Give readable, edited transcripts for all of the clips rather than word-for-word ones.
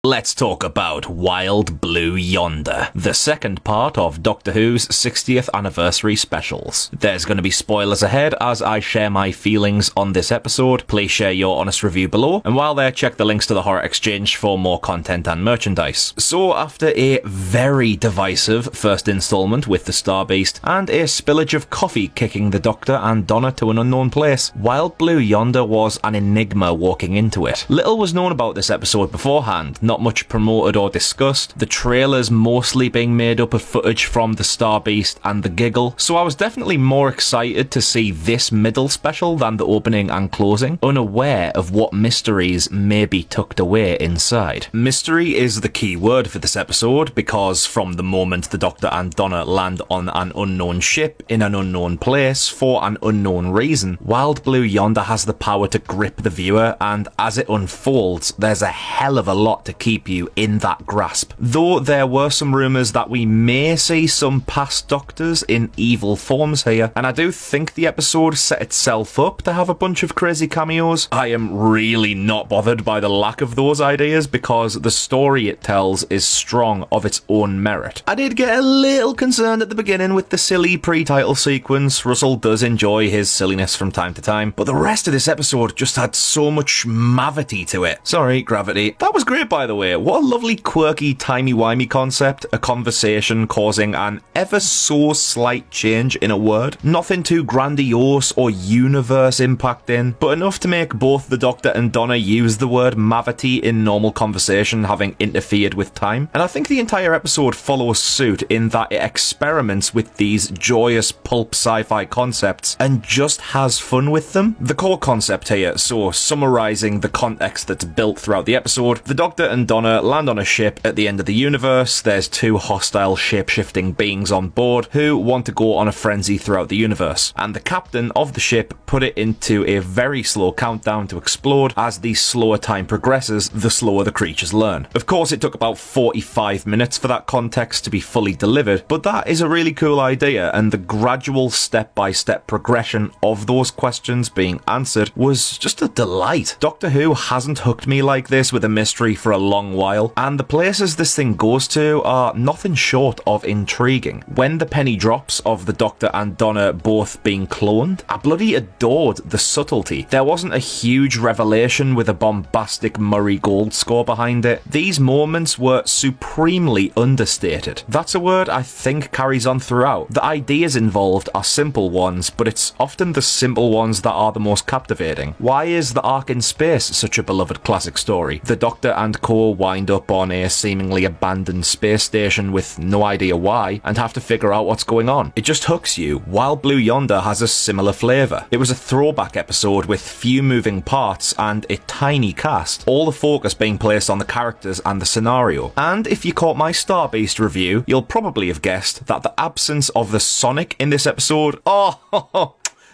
Let's talk about Wild Blue Yonder, the second part of Doctor Who's 60th anniversary specials. There's going to be spoilers ahead as I share my feelings on this episode. Please share your honest review below, and while there, check the links to the Horror Exchange for more content and merchandise. So after a very divisive first installment with the Starbeast, and a spillage of coffee kicking the Doctor and Donna to an unknown place, Wild Blue Yonder was an enigma walking into it. Little was known about this episode beforehand, not much promoted or discussed, the trailers mostly being made up of footage from the Starbeast and the Giggle, so I was definitely more excited to see this middle special than the opening and closing, unaware of what mysteries may be tucked away inside. Mystery is the key word for this episode, because from the moment the Doctor and Donna land on an unknown ship in an unknown place for an unknown reason, Wild Blue Yonder has the power to grip the viewer, and as it unfolds, there's a hell of a lot to keep you in that grasp. Though there were some rumours that we may see some past Doctors in evil forms here, and I do think the episode set itself up to have a bunch of crazy cameos. I am really not bothered by the lack of those ideas because the story it tells is strong of its own merit. I did get a little concerned at the beginning with the silly pre-title sequence. Russell does enjoy his silliness from time to time, but the rest of this episode just had so much mavity to it. Sorry, gravity. That was great, by the way. What a lovely, quirky, timey-wimey concept. A conversation causing an ever so slight change in a word. Nothing too grandiose or universe impacting, but enough to make both the Doctor and Donna use the word mavity in normal conversation, having interfered with time. And I think the entire episode follows suit in that it experiments with these joyous pulp sci-fi concepts and just has fun with them. The core concept here, so summarising the context that's built throughout the episode, the Doctor and Donna land on a ship at the end of the universe. There's two hostile shape-shifting beings on board who want to go on a frenzy throughout the universe, and the captain of the ship put it into a very slow countdown to explode. As the slower time progresses, the slower the creatures learn. Of course, it took about 45 minutes for that context to be fully delivered, but that is a really cool idea, and the gradual step-by-step progression of those questions being answered was just a delight. Doctor Who hasn't hooked me like this with a mystery for a long while, and the places this thing goes to are nothing short of intriguing. When the penny drops of the Doctor and Donna both being cloned, I bloody adored the subtlety. There wasn't a huge revelation with a bombastic Murray Gold score behind it. These moments were supremely understated. That's a word I think carries on throughout. The ideas involved are simple ones, but it's often the simple ones that are the most captivating. Why is the Ark in Space such a beloved classic story? The Doctor and co wind up on a seemingly abandoned space station with no idea why, and have to figure out what's going on. It just hooks you. Wild Blue Yonder has a similar flavour. It was a throwback episode with few moving parts and a tiny cast, all the focus being placed on the characters and the scenario. And if you caught my Starbeast review, you'll probably have guessed that the absence of the Sonic in this episode,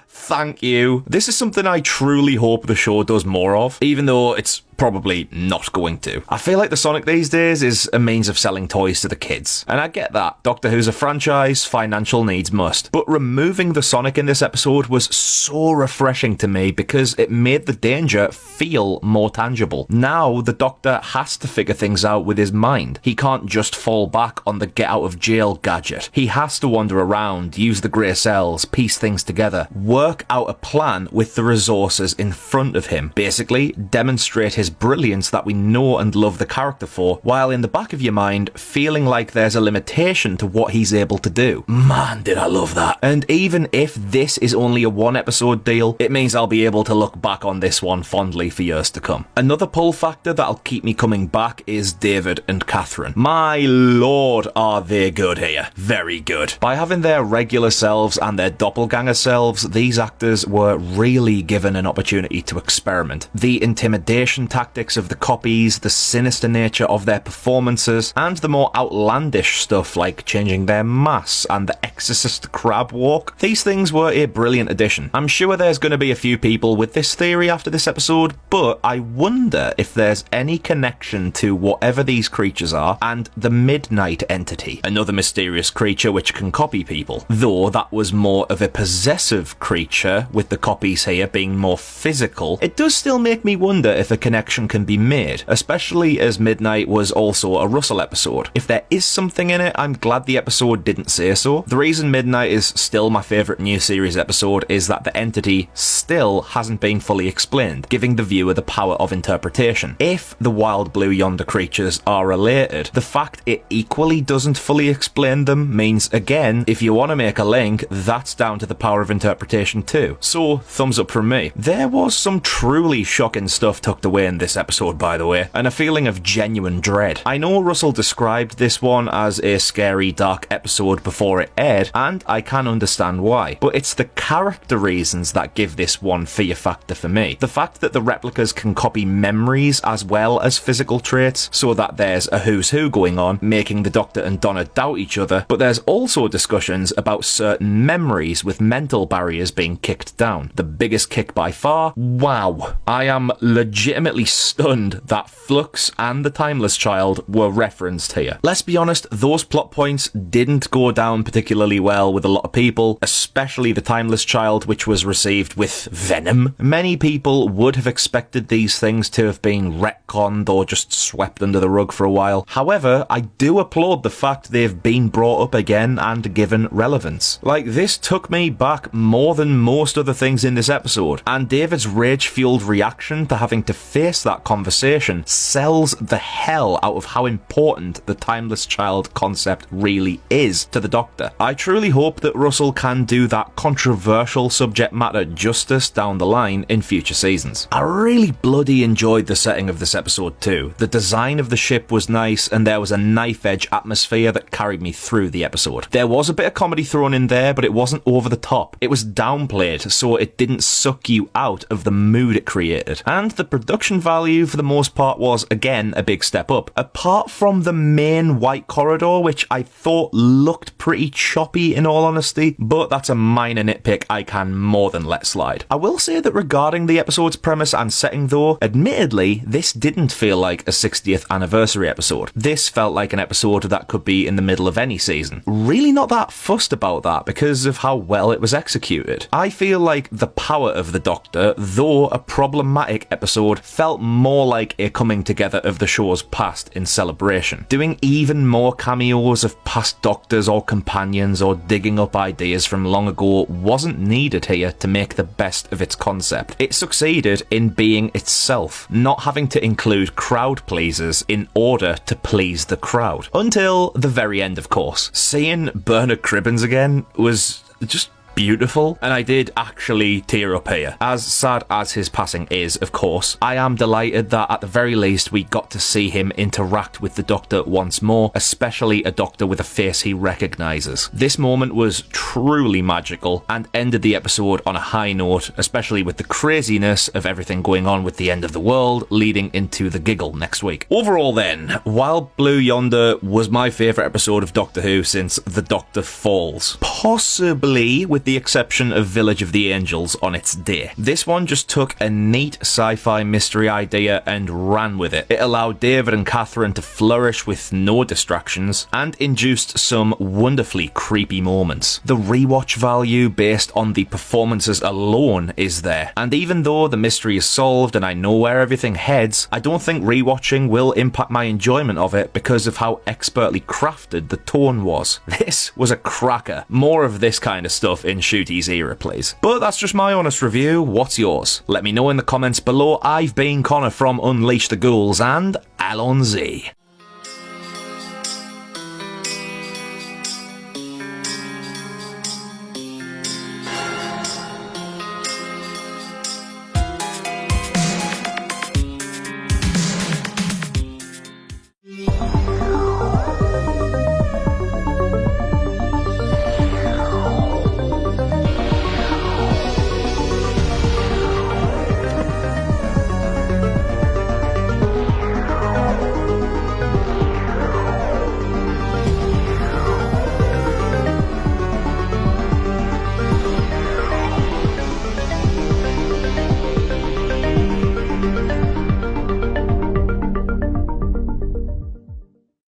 thank you. This is something I truly hope the show does more of, even though it's probably not going to. I feel like the Sonic these days is a means of selling toys to the kids, and I get that. Doctor Who's a franchise, financial needs must. But removing the Sonic in this episode was so refreshing to me because it made the danger feel more tangible. Now the Doctor has to figure things out with his mind. He can't just fall back on the get out of jail gadget. He has to wander around, use the grey cells, piece things together, work out a plan with the resources in front of him. Basically, demonstrate his brilliance that we know and love the character for, while in the back of your mind feeling like there's a limitation to what he's able to do. Man, did I love that. And even if this is only a one episode deal, it means I'll be able to look back on this one fondly for years to come. Another pull factor that'll keep me coming back is David and Catherine. My lord, are they good here. Very good. By having their regular selves and their doppelganger selves, these actors were really given an opportunity to experiment. The intimidation tactics of the copies, the sinister nature of their performances, and the more outlandish stuff like changing their mass and the exorcist crab walk. These things were a brilliant addition. I'm sure there's going to be a few people with this theory after this episode, but I wonder if there's any connection to whatever these creatures are and the Midnight Entity, another mysterious creature which can copy people, though that was more of a possessive creature with the copies here being more physical. It does still make me wonder if a connection connection can be made, especially as Midnight was also a Russell episode. If there is something in it, I'm glad the episode didn't say so. The reason Midnight is still my favourite new series episode is that the entity still hasn't been fully explained, giving the viewer the power of interpretation. If the wild blue yonder creatures are related, the fact it equally doesn't fully explain them means, again, if you want to make a link, that's down to the power of interpretation too. So, thumbs up from me. There was some truly shocking stuff tucked away in this episode, by the way, and a feeling of genuine dread. I know Russell described this one as a scary, dark episode before it aired, and I can understand why, but it's the character reasons that give this one fear factor for me. The fact that the replicas can copy memories as well as physical traits, so that there's a who's who going on, making the Doctor and Donna doubt each other, but there's also discussions about certain memories with mental barriers being kicked down. The biggest kick by far, wow, I am legitimately stunned that Flux and the Timeless Child were referenced here. Let's be honest, those plot points didn't go down particularly well with a lot of people, especially the Timeless Child, which was received with venom. Many people would have expected these things to have been retconned or just swept under the rug for a while. However, I do applaud the fact they've been brought up again and given relevance. Like, this took me back more than most other things in this episode, and David's rage-fueled reaction to having to face that conversation sells the hell out of how important the Timeless Child concept really is to the Doctor. I truly hope that Russell can do that controversial subject matter justice down the line in future seasons. I really bloody enjoyed the setting of this episode too. The design of the ship was nice, and there was a knife-edge atmosphere that carried me through the episode. There was a bit of comedy thrown in there, but it wasn't over the top. It was downplayed, so it didn't suck you out of the mood it created. And the production value, for the most part, was, again, a big step up. Apart from the main white corridor, which I thought looked pretty choppy in all honesty, but that's a minor nitpick I can more than let slide. I will say that regarding the episode's premise and setting though, admittedly, this didn't feel like a 60th anniversary episode. This felt like an episode that could be in the middle of any season. Really not that fussed about that because of how well it was executed. I feel like The Power of the Doctor, though a problematic episode, felt more like a coming together of the show's past in celebration. Doing even more cameos of past Doctors or companions or digging up ideas from long ago wasn't needed here to make the best of its concept. It succeeded in being itself, not having to include crowd pleasers in order to please the crowd. Until the very end, of course. Seeing Bernard Cribbins again was just beautiful, and I did actually tear up here. As sad as his passing is, of course, I am delighted that at the very least we got to see him interact with the Doctor once more, especially a Doctor with a face he recognises. This moment was truly magical and ended the episode on a high note, especially with the craziness of everything going on with the end of the world leading into the giggle next week. Overall then, Wild Blue Yonder was my favourite episode of Doctor Who since The Doctor Falls. Possibly with the exception of Village of the Angels on its day. This one just took a neat sci-fi mystery idea and ran with it. It allowed David and Catherine to flourish with no distractions and induced some wonderfully creepy moments. The rewatch value based on the performances alone is there, and even though the mystery is solved and I know where everything heads, I don't think rewatching will impact my enjoyment of it because of how expertly crafted the tone was. This was a cracker. More of this kind of stuff in Shooty's era, please. But that's just my honest review. What's yours? Let me know in the comments below. I've been Connor from Unleash the Ghouls, and Allons-y.